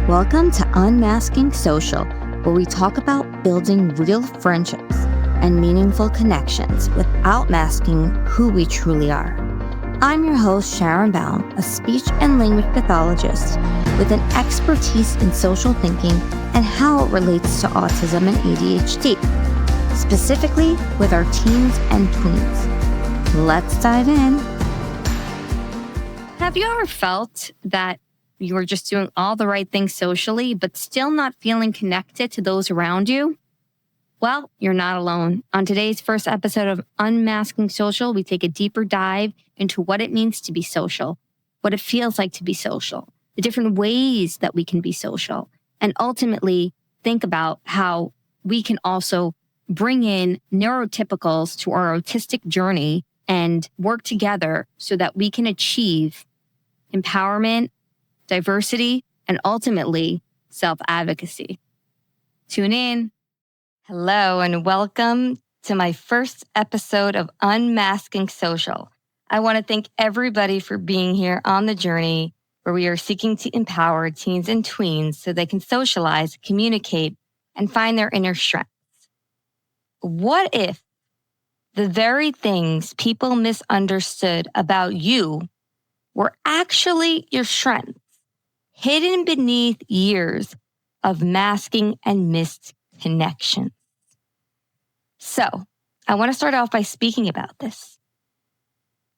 Welcome to Unmasking Social, where we talk about building real friendships and meaningful connections without masking who we truly are. I'm your host, Sharon Baum, a speech and language pathologist with an expertise in social thinking and how it relates to autism and ADHD, specifically with our teens and tweens. Let's dive in. Have you ever felt that you are just doing all the right things socially, but still not feeling connected to those around you? Well, you're not alone. On today's first episode of Unmasking Social, we take a deeper dive into what it means to be social, what it feels like to be social, the different ways that we can be social, and ultimately think about how we can also bring in neurotypicals to our autistic journey and work together so that we can achieve empowerment, diversity, and ultimately self-advocacy. Tune in. Hello, and welcome to my first episode of Unmasking Social. I want to thank everybody for being here on the journey where we are seeking to empower teens and tweens so they can socialize, communicate, and find their inner strengths. What if the very things people misunderstood about you were actually your strengths, hidden beneath years of masking and missed connections? So, I want to start off by speaking about this.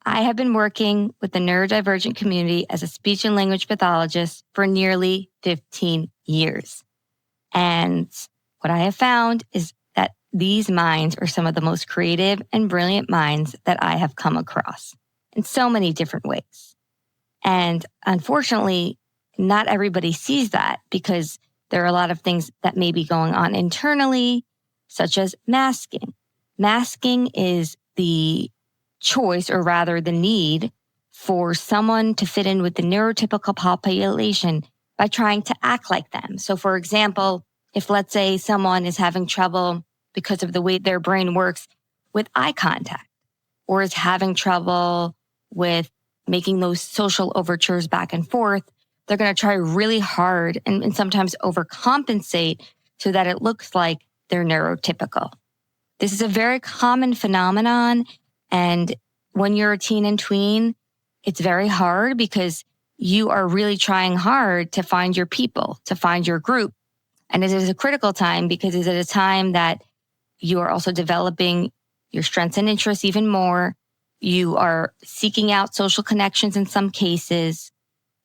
I have been working with the neurodivergent community as a speech and language pathologist for nearly 15 years. And what I have found is that these minds are some of the most creative and brilliant minds that I have come across in so many different ways. And unfortunately, not everybody sees that because there are a lot of things that may be going on internally, such as masking. Masking is the choice, or rather the need, for someone to fit in with the neurotypical population by trying to act like them. So for example, if let's say someone is having trouble because of the way their brain works with eye contact, or is having trouble with making those social overtures back and forth, they're going to try really hard and sometimes overcompensate so that it looks like they're neurotypical. This is a very common phenomenon. And when you're a teen and tween, it's very hard because you are really trying hard to find your people, to find your group. And it is a critical time because it's at a time that you are also developing your strengths and interests even more. You are seeking out social connections in some cases.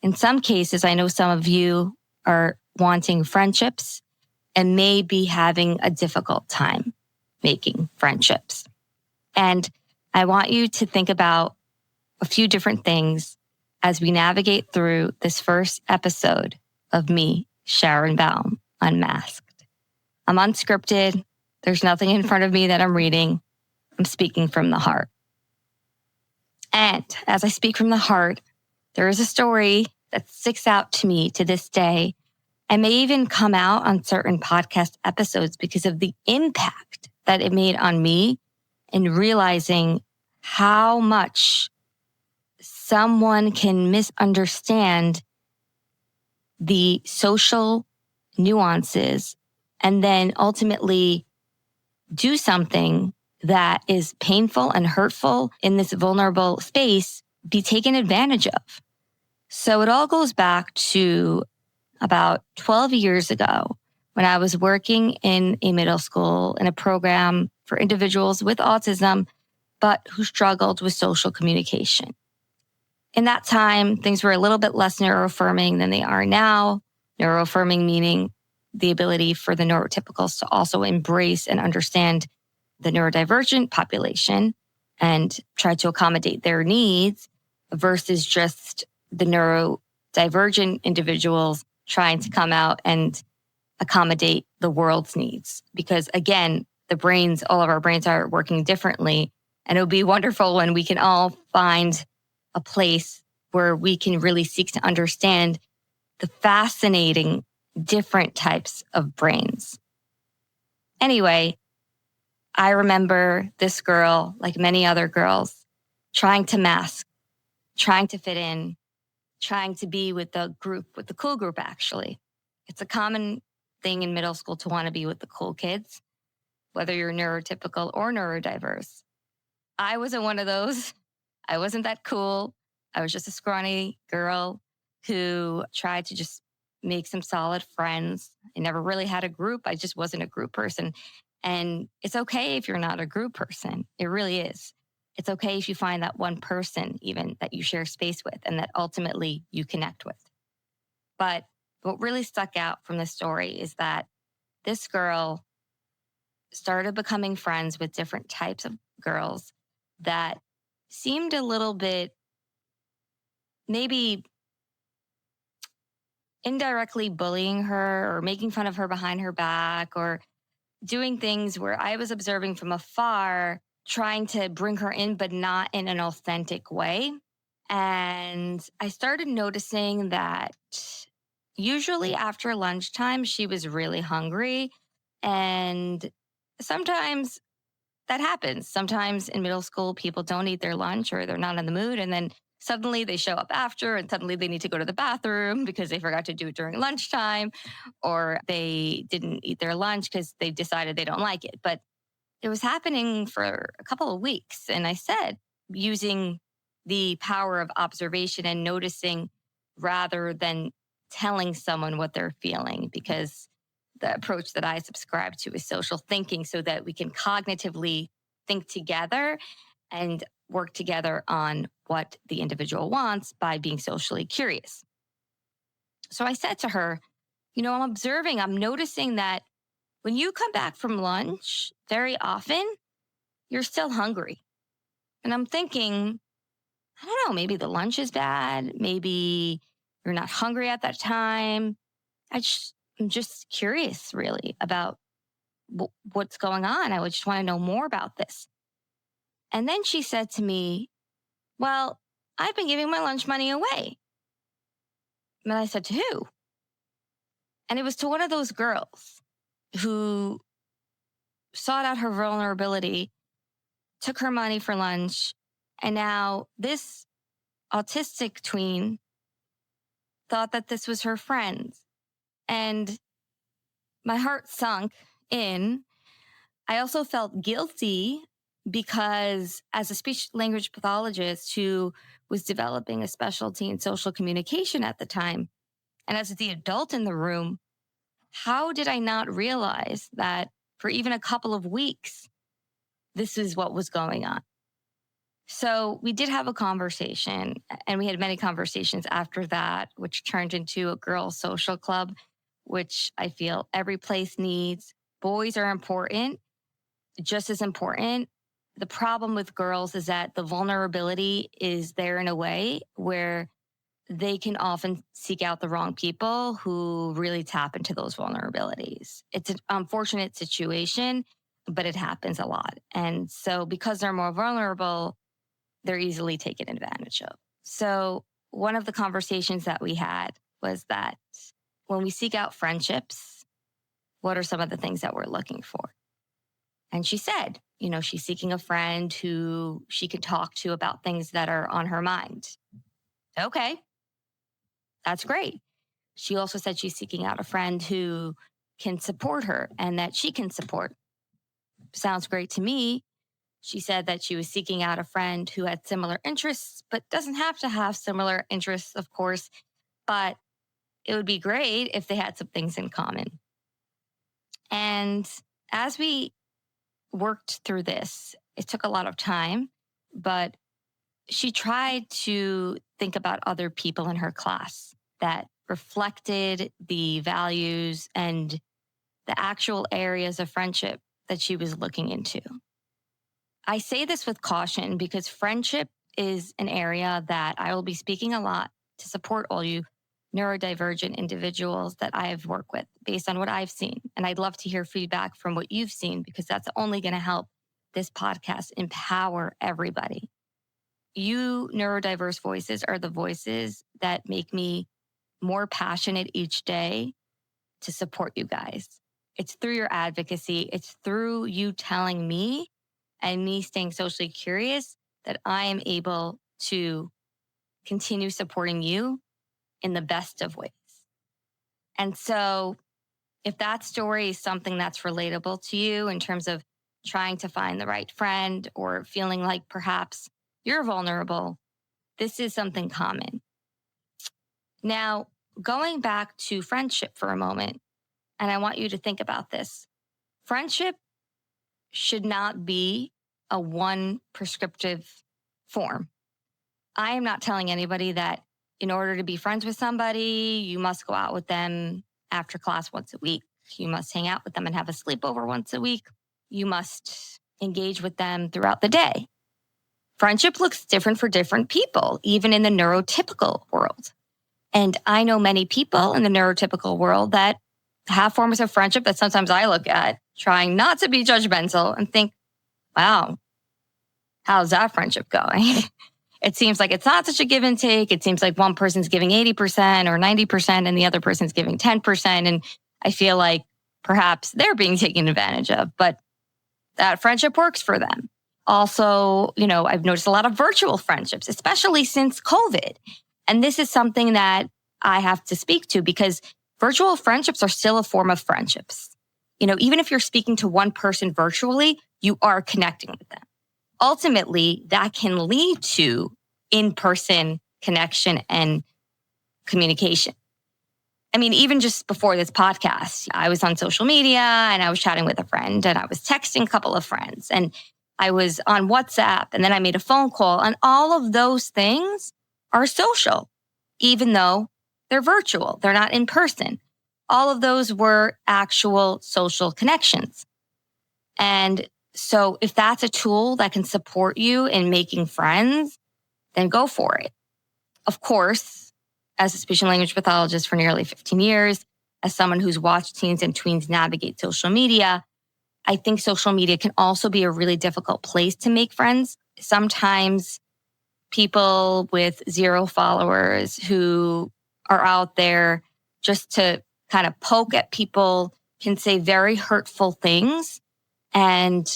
In some cases, I know some of you are wanting friendships and may be having a difficult time making friendships. And I want you to think about a few different things as we navigate through this first episode of me, Sharon Baum, Unmasked. I'm unscripted. There's nothing in front of me that I'm reading. I'm speaking from the heart. And as I speak from the heart, there is a story that sticks out to me to this day and may even come out on certain podcast episodes because of the impact that it made on me in realizing how much someone can misunderstand the social nuances and then ultimately do something that is painful and hurtful in this vulnerable space, be taken advantage of. So it all goes back to about 12 years ago when I was working in a middle school in a program for individuals with autism, but who struggled with social communication. In that time, things were a little bit less neuroaffirming than they are now. Neuroaffirming meaning the ability for the neurotypicals to also embrace and understand the neurodivergent population and try to accommodate their needs versus just the neurodivergent individuals trying to come out and accommodate the world's needs. Because again, all of our brains are working differently. And it would be wonderful when we can all find a place where we can really seek to understand the fascinating different types of brains. Anyway, I remember this girl, like many other girls, trying to mask, trying to fit in, trying to be with the group, with the cool group, actually. It's a common thing in middle school to want to be with the cool kids, whether you're neurotypical or neurodiverse. I wasn't one of those. I wasn't that cool. I was just a scrawny girl who tried to just make some solid friends. I never really had a group. I just wasn't a group person. And it's okay if you're not a group person. It really is. It's okay if you find that one person even that you share space with and that ultimately you connect with. But what really stuck out from the story is that this girl started becoming friends with different types of girls that seemed a little bit maybe indirectly bullying her or making fun of her behind her back or doing things where I was observing from afar, trying to bring her in, but not in an authentic way. And I started noticing that usually after lunchtime, she was really hungry. And sometimes that happens. Sometimes in middle school, people don't eat their lunch or they're not in the mood. And then suddenly they show up after and suddenly they need to go to the bathroom because they forgot to do it during lunchtime or they didn't eat their lunch because they decided they don't like it. But it was happening for a couple of weeks. And I said, using the power of observation and noticing rather than telling someone what they're feeling, because the approach that I subscribe to is social thinking so that we can cognitively think together and work together on what the individual wants by being socially curious. So I said to her, I'm noticing that when you come back from lunch, very often you're still hungry. And I'm thinking, I don't know, maybe the lunch is bad. Maybe you're not hungry at that time. I'm just curious really about what's going on. I would just want to know more about this. And then she said to me, well, I've been giving my lunch money away. And I said, to who? And it was to one of those girls who sought out her vulnerability, took her money for lunch. And now this autistic tween thought that this was her friend. And my heart sunk in. I also felt guilty because as a speech language pathologist who was developing a specialty in social communication at the time, and as the adult in the room, how did I not realize that for even a couple of weeks, this is what was going on? So we did have a conversation, and we had many conversations after that, which turned into a girls' social club, which I feel every place needs. Boys are important, just as important. The problem with girls is that the vulnerability is there in a way where they can often seek out the wrong people who really tap into those vulnerabilities. It's an unfortunate situation, but it happens a lot. And so because they're more vulnerable, they're easily taken advantage of. So one of the conversations that we had was that when we seek out friendships, what are some of the things that we're looking for? And she said, she's seeking a friend who she can talk to about things that are on her mind. Okay, that's great. She also said she's seeking out a friend who can support her and that she can support. Sounds great to me. She said that she was seeking out a friend who had similar interests, but doesn't have to have similar interests, of course. But it would be great if they had some things in common. And as we worked through this, it took a lot of time, but she tried to think about other people in her class that reflected the values and the actual areas of friendship that she was looking into. I say this with caution because friendship is an area that I will be speaking a lot to support all you neurodivergent individuals that I've worked with based on what I've seen. And I'd love to hear feedback from what you've seen because that's only going to help this podcast empower everybody. You neurodiverse voices are the voices that make me more passionate each day to support you guys. It's through your advocacy. It's through you telling me and me staying socially curious that I am able to continue supporting you in the best of ways. And so if that story is something that's relatable to you in terms of trying to find the right friend or feeling like perhaps you're vulnerable, this is something common. Now, going back to friendship for a moment, and I want you to think about this. Friendship should not be a one prescriptive form. I am not telling anybody that in order to be friends with somebody, you must go out with them after class once a week. You must hang out with them and have a sleepover once a week. You must engage with them throughout the day. Friendship looks different for different people, even in the neurotypical world. And I know many people in the neurotypical world that have forms of friendship that sometimes I look at, trying not to be judgmental and think, wow, how's that friendship going? It seems like it's not such a give and take. It seems like one person's giving 80% or 90% and the other person's giving 10%. And I feel like perhaps they're being taken advantage of, but that friendship works for them. Also, I've noticed a lot of virtual friendships, especially since COVID. And this is something that I have to speak to because virtual friendships are still a form of friendships. Even if you're speaking to one person virtually, you are connecting with them. Ultimately, that can lead to in-person connection and communication. I mean, even just before this podcast, I was on social media and I was chatting with a friend and I was texting a couple of friends and I was on WhatsApp and then I made a phone call, and all of those things are social, even though they're virtual, they're not in person. All of those were actual social connections. And so if that's a tool that can support you in making friends, then go for it. Of course, as a speech and language pathologist for nearly 15 years, as someone who's watched teens and tweens navigate social media, I think social media can also be a really difficult place to make friends. Sometimes people with 0 followers who are out there just to kind of poke at people can say very hurtful things. And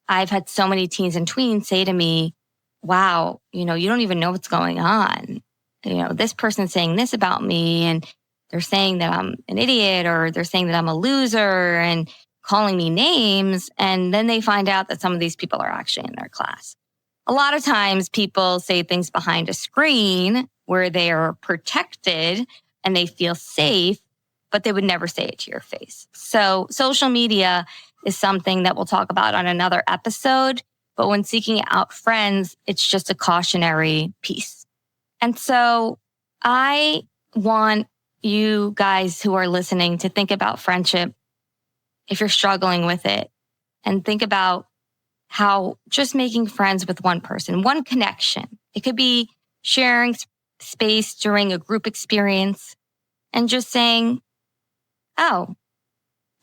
I've had so many teens and tweens say to me, wow, you don't even know what's going on. This person's saying this about me and they're saying that I'm an idiot or they're saying that I'm a loser and calling me names. And then they find out that some of these people are actually in their class. A lot of times people say things behind a screen where they are protected and they feel safe, but they would never say it to your face. So social media is something that we'll talk about on another episode. But when seeking out friends, it's just a cautionary piece. And so I want you guys who are listening to think about friendship if you're struggling with it, and think about how just making friends with one person, one connection. It could be sharing space during a group experience and just saying, oh,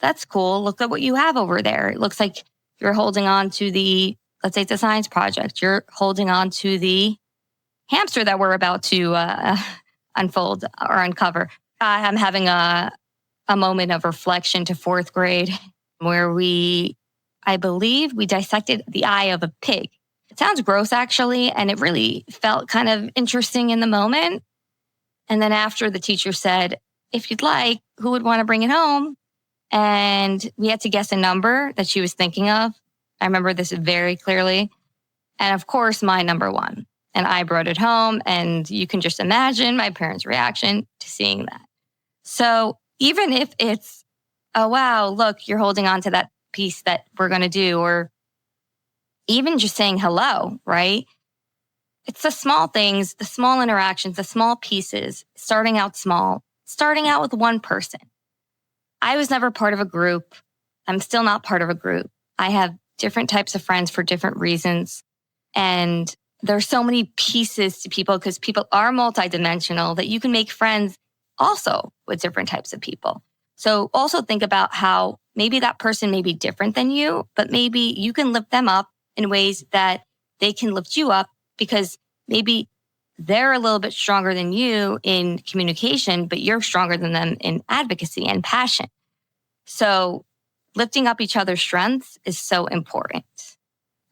that's cool. Look at what you have over there. It looks like you're holding on to let's say it's a science project. You're holding on to the hamster that we're about to unfold or uncover. I'm having a moment of reflection to 4th grade where I believe we dissected the eye of a pig. It sounds gross actually, and it really felt kind of interesting in the moment. And then after, the teacher said, if you'd like, who would want to bring it home? And we had to guess a number that she was thinking of. I remember this very clearly. And of course, my number 1. And I brought it home, and you can just imagine my parents' reaction to seeing that. So even if it's, oh, wow, look, you're holding on to that piece that we're going to do, or even just saying hello, right? It's the small things, the small interactions, the small pieces, starting out small, starting out with one person. I was never part of a group. I'm still not part of a group. I have different types of friends for different reasons. And there's so many pieces to people because people are multidimensional that you can make friends also with different types of people. So also think about how maybe that person may be different than you, but maybe you can lift them up in ways that they can lift you up because maybe they're a little bit stronger than you in communication, but you're stronger than them in advocacy and passion. So lifting up each other's strengths is so important.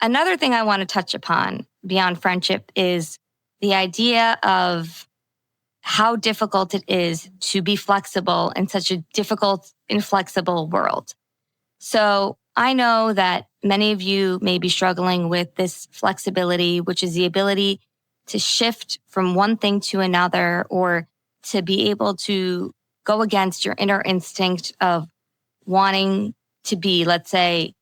Another thing I want to touch upon beyond friendship is the idea of how difficult it is to be flexible in such a difficult, inflexible world. So I know that many of you may be struggling with this flexibility, which is the ability to shift from one thing to another, or to be able to go against your inner instinct of wanting to be, let's say,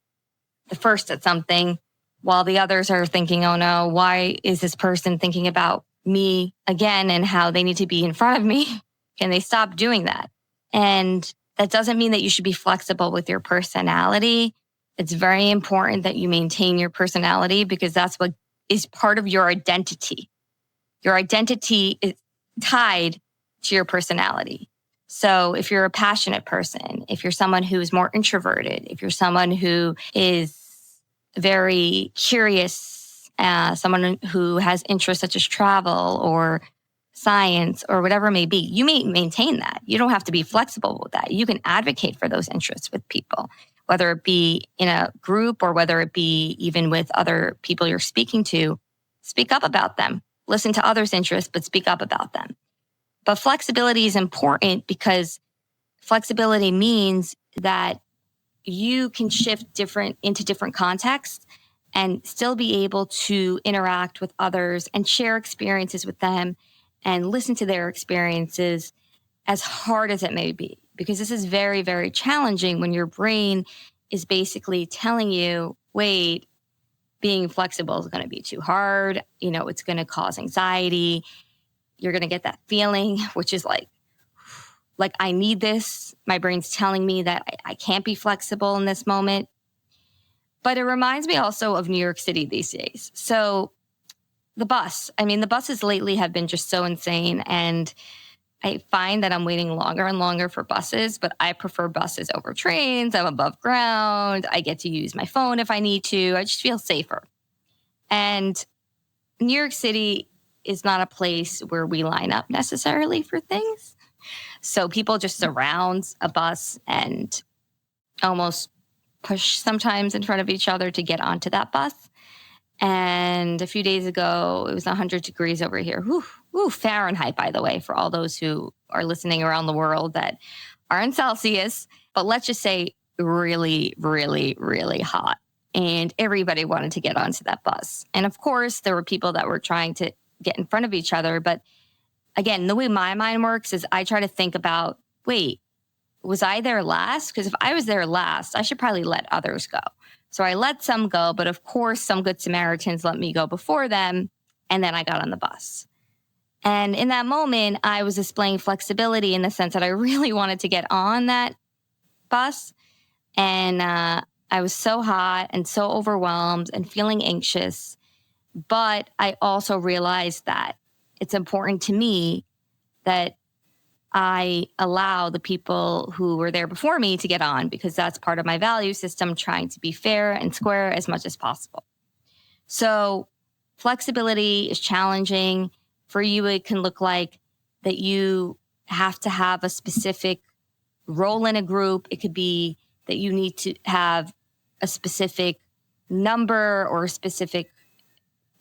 the first at something, while the others are thinking, oh no, why is this person thinking about me again and how they need to be in front of me? Can they stop doing that? And that doesn't mean that you should be flexible with your personality. It's very important that you maintain your personality, because that's what is part of your identity. Your identity is tied to your personality. So if you're a passionate person, if you're someone who is more introverted, if you're someone who is very curious, someone who has interests such as travel or science or whatever it may be, you may maintain that. You don't have to be flexible with that. You can advocate for those interests with people, whether it be in a group or whether it be even with other people you're speaking to. Speak up about them. Listen to others' interests, but speak up about them. But flexibility is important because flexibility means that you can shift into different contexts and still be able to interact with others and share experiences with them and listen to their experiences, as hard as it may be. Because this is very, very challenging when your brain is basically telling you, wait, being flexible is going to be too hard. It's going to cause anxiety. You're going to get that feeling, which is like I need this. My brain's telling me that I can't be flexible in this moment. But it reminds me also of New York City these days. So the buses lately have been just so insane. And I find that I'm waiting longer and longer for buses, but I prefer buses over trains. I'm above ground. I get to use my phone if I need to. I just feel safer. And New York City is not a place where we line up necessarily for things. So people just surround a bus and almost push sometimes in front of each other to get onto that bus. And a few days ago, it was 100 degrees over here. Whew, Fahrenheit, by the way, for all those who are listening around the world that are in Celsius. But let's just say really, really, really hot. And everybody wanted to get onto that bus. And of course, there were people that were trying to get in front of each other. But again, the way my mind works is I try to think about, wait, was I there last? Because if I was there last, I should probably let others go. So I let some go, but of course, some good Samaritans let me go before them, and then I got on the bus. And in that moment, I was displaying flexibility in the sense that I really wanted to get on that bus. And I was so hot and so overwhelmed and feeling anxious. But I also realized that it's important to me that I allow the people who were there before me to get on, because that's part of my value system, trying to be fair and square as much as possible. So flexibility is challenging. For you, it can look like that you have to have a specific role in a group. It could be that you need to have a specific number or a specific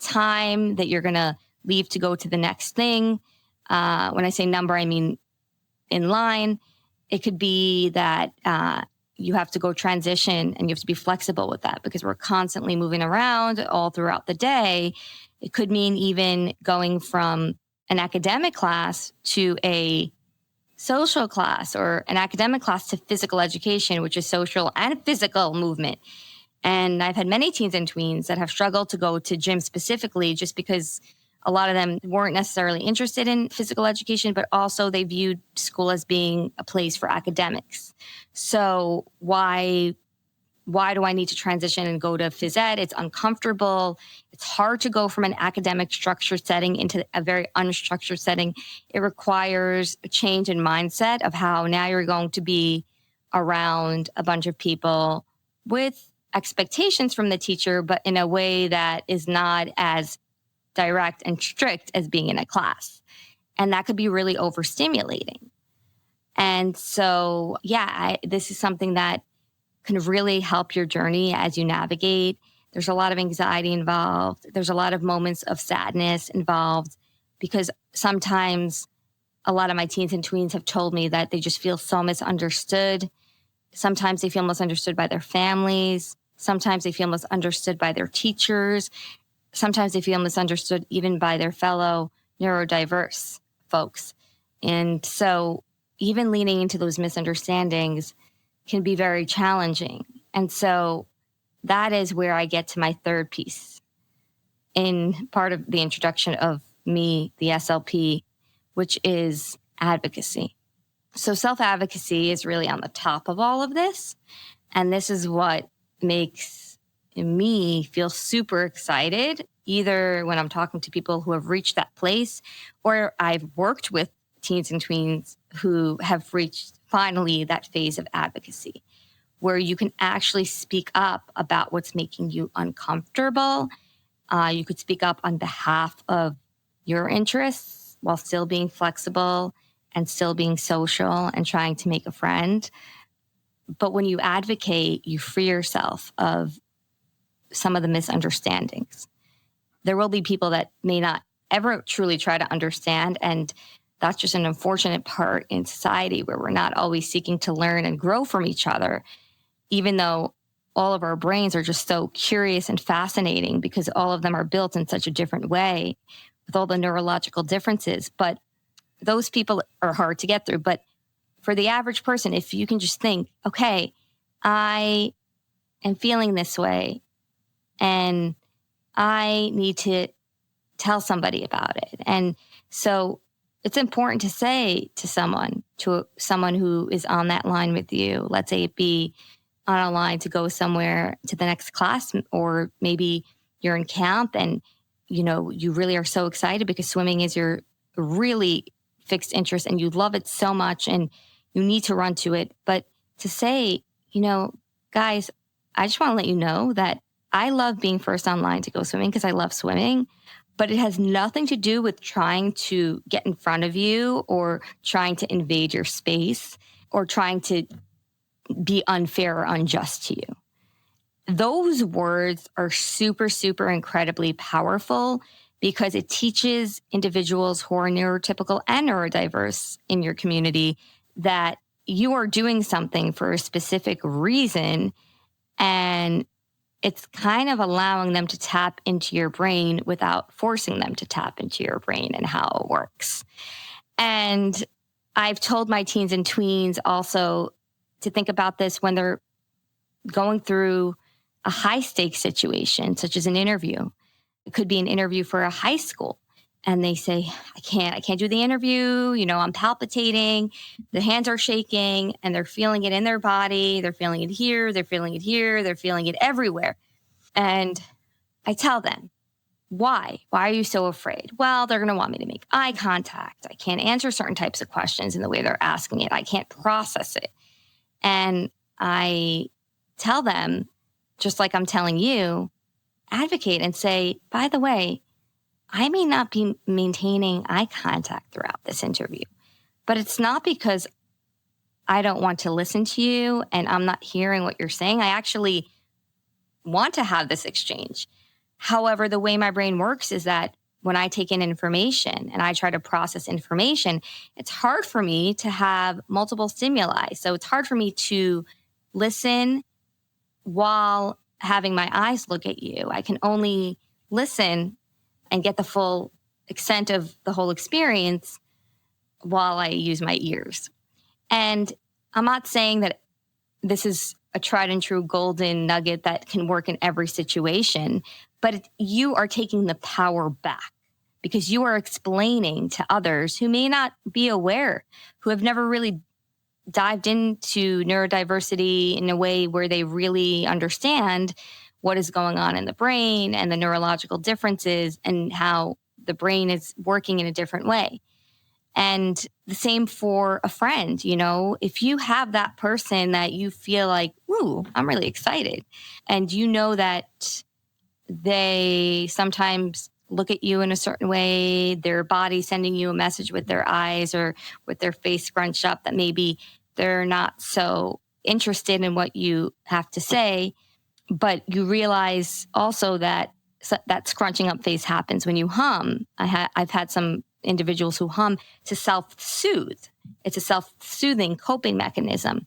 time that you're going to leave to go to the next thing. When I say number, I mean in line. It could be that you have to go transition and you have to be flexible with that because we're constantly moving around all throughout the day. It could mean even going from an academic class to a social class, or an academic class to physical education, which is social and physical movement. And I've had many teens and tweens that have struggled to go to gym specifically just because a lot of them weren't necessarily interested in physical education, but also they viewed school as being a place for academics. So why do I need to transition and go to phys ed? It's uncomfortable. It's hard to go from an academic structured setting into a very unstructured setting. It requires a change in mindset of how now you're going to be around a bunch of people with expectations from the teacher, but in a way that is not as direct and strict as being in a class. And that could be really overstimulating. And so, this is something that can really help your journey as you navigate. There's a lot of anxiety involved. There's a lot of moments of sadness involved because sometimes a lot of my teens and tweens have told me that they just feel so misunderstood. Sometimes they feel misunderstood by their families. Sometimes they feel misunderstood by their teachers. Sometimes they feel misunderstood even by their fellow neurodiverse folks. And so even leaning into those misunderstandings can be very challenging. And so that is where I get to my third piece in part of the introduction of me, the SLP, which is advocacy. So self-advocacy is really on the top of all of this. And this is what makes me feel super excited, either when I'm talking to people who have reached that place, or I've worked with teens and tweens who have reached finally that phase of advocacy, where you can actually speak up about what's making you uncomfortable. You could speak up on behalf of your interests while still being flexible and still being social and trying to make a friend. But when you advocate, you free yourself of some of the misunderstandings. There will be people that may not ever truly try to understand, and that's just an unfortunate part in society where we're not always seeking to learn and grow from each other, even though all of our brains are just so curious and fascinating because all of them are built in such a different way with all the neurological differences. But those people are hard to get through. But for the average person, if you can just think, okay, I am feeling this way and I need to tell somebody about it. And so it's important to say to someone who is on that line with you, let's say it be on a line to go somewhere to the next class, or maybe you're in camp and, you really are so excited because swimming is your really fixed interest and you love it so much and you need to run to it. But to say, guys, I just want to let you know that I love being first online to go swimming because I love swimming, but it has nothing to do with trying to get in front of you or trying to invade your space or trying to be unfair or unjust to you. Those words are super, super incredibly powerful because it teaches individuals who are neurotypical and neurodiverse in your community that you are doing something for a specific reason, and it's kind of allowing them to tap into your brain without forcing them to tap into your brain and how it works. And I've told my teens and tweens also to think about this when they're going through a high stakes situation, such as an interview. It could be an interview for a high school. And they say, I can't do the interview. I'm palpitating. The hands are shaking and they're feeling it in their body. They're feeling it here. They're feeling it here. They're feeling it everywhere. And I tell them, why? Why are you so afraid? Well, they're going to want me to make eye contact. I can't answer certain types of questions in the way they're asking it. I can't process it. And I tell them, just like I'm telling you, advocate and say, by the way, I may not be maintaining eye contact throughout this interview, but it's not because I don't want to listen to you and I'm not hearing what you're saying. I actually want to have this exchange. However, the way my brain works is that when I take in information and I try to process information, it's hard for me to have multiple stimuli. So it's hard for me to listen while having my eyes look at you. I can only listen and get the full extent of the whole experience while I use my ears. And I'm not saying that this is a tried and true golden nugget that can work in every situation, but you are taking the power back because you are explaining to others who may not be aware, who have never really dived into neurodiversity in a way where they really understand what is going on in the brain and the neurological differences and how the brain is working in a different way. And the same for a friend, if you have that person that you feel like, ooh, I'm really excited. And that they sometimes look at you in a certain way, their body sending you a message with their eyes or with their face scrunched up that maybe they're not so interested in what you have to say. But you realize also that that scrunching up face happens when you hum. I've had some individuals who hum to self-soothe. It's a self-soothing coping mechanism.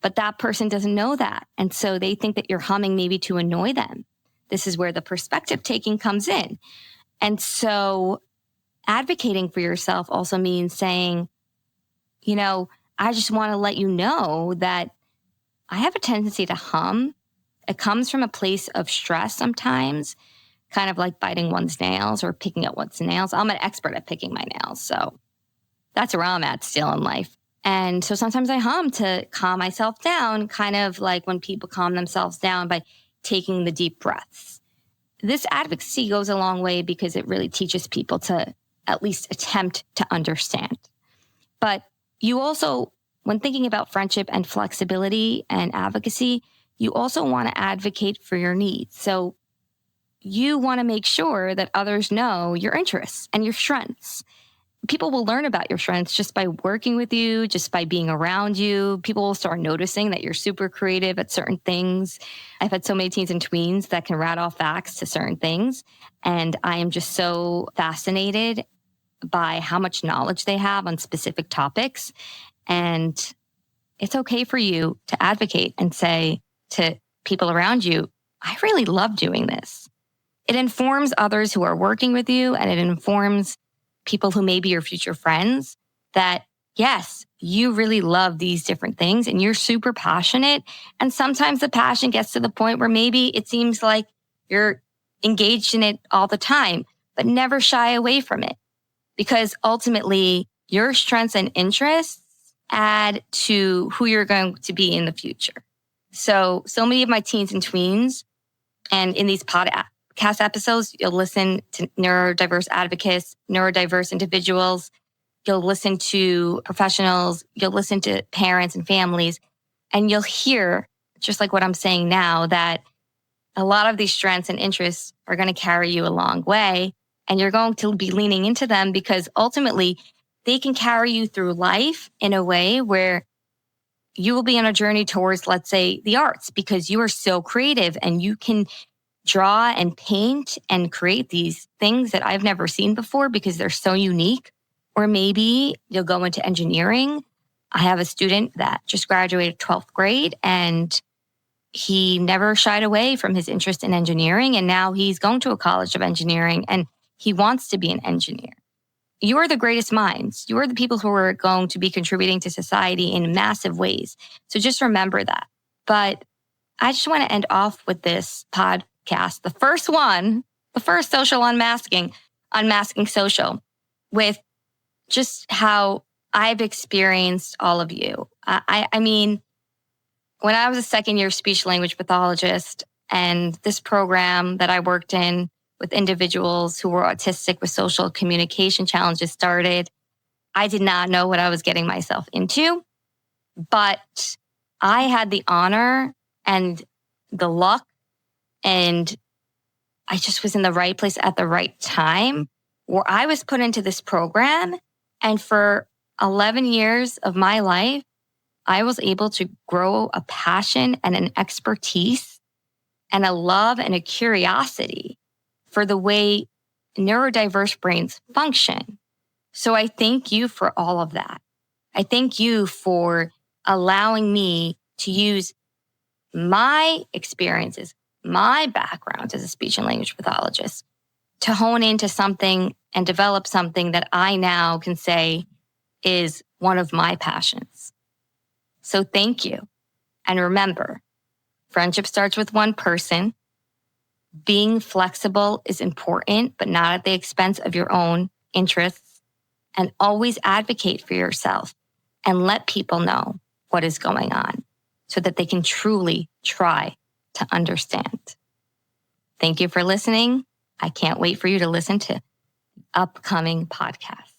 But that person doesn't know that. And so they think that you're humming maybe to annoy them. This is where the perspective taking comes in. And so advocating for yourself also means saying, I just want to let you know that I have a tendency to hum. It comes from a place of stress sometimes, kind of like biting one's nails or picking at one's nails. I'm an expert at picking my nails, so that's where I'm at still in life. And so sometimes I hum to calm myself down, kind of like when people calm themselves down by taking the deep breaths. This advocacy goes a long way because it really teaches people to at least attempt to understand. But you also, when thinking about friendship and flexibility and advocacy, you also want to advocate for your needs. So you want to make sure that others know your interests and your strengths. People will learn about your strengths just by working with you, just by being around you. People will start noticing that you're super creative at certain things. I've had so many teens and tweens that can rattle off facts to certain things. And I am just so fascinated by how much knowledge they have on specific topics. And it's okay for you to advocate and say to people around you, I really love doing this. It informs others who are working with you, and it informs people who may be your future friends that, yes, you really love these different things and you're super passionate. And sometimes the passion gets to the point where maybe it seems like you're engaged in it all the time, but never shy away from it. Because ultimately, your strengths and interests add to who you're going to be in the future. So many of my teens and tweens, and in these podcast episodes, you'll listen to neurodiverse advocates, neurodiverse individuals. You'll listen to professionals. You'll listen to parents and families. And you'll hear, just like what I'm saying now, that a lot of these strengths and interests are going to carry you a long way. And you're going to be leaning into them because ultimately they can carry you through life in a way where you will be on a journey towards, let's say, the arts, because you are so creative and you can draw and paint and create these things that I've never seen before because they're so unique. Or maybe you'll go into engineering. I have a student that just graduated 12th grade and he never shied away from his interest in engineering. And now he's going to a college of engineering and he wants to be an engineer. You are the greatest minds. You are the people who are going to be contributing to society in massive ways. So just remember that. But I just want to end off with this podcast, the first social unmasking social, with just how I've experienced all of you. I mean, when I was a second-year speech language pathologist and this program that I worked in with individuals who were autistic with social communication challenges started, I did not know what I was getting myself into, but I had the honor and the luck, and I just was in the right place at the right time where I was put into this program. And for 11 years of my life, I was able to grow a passion and an expertise and a love and a curiosity for the way neurodiverse brains function. So I thank you for all of that. I thank you for allowing me to use my experiences, my background as a speech and language pathologist, to hone into something and develop something that I now can say is one of my passions. So thank you. And remember, friendship starts with one person. Being flexible is important, but not at the expense of your own interests. And always advocate for yourself and let people know what is going on so that they can truly try to understand. Thank you for listening. I can't wait for you to listen to upcoming podcasts.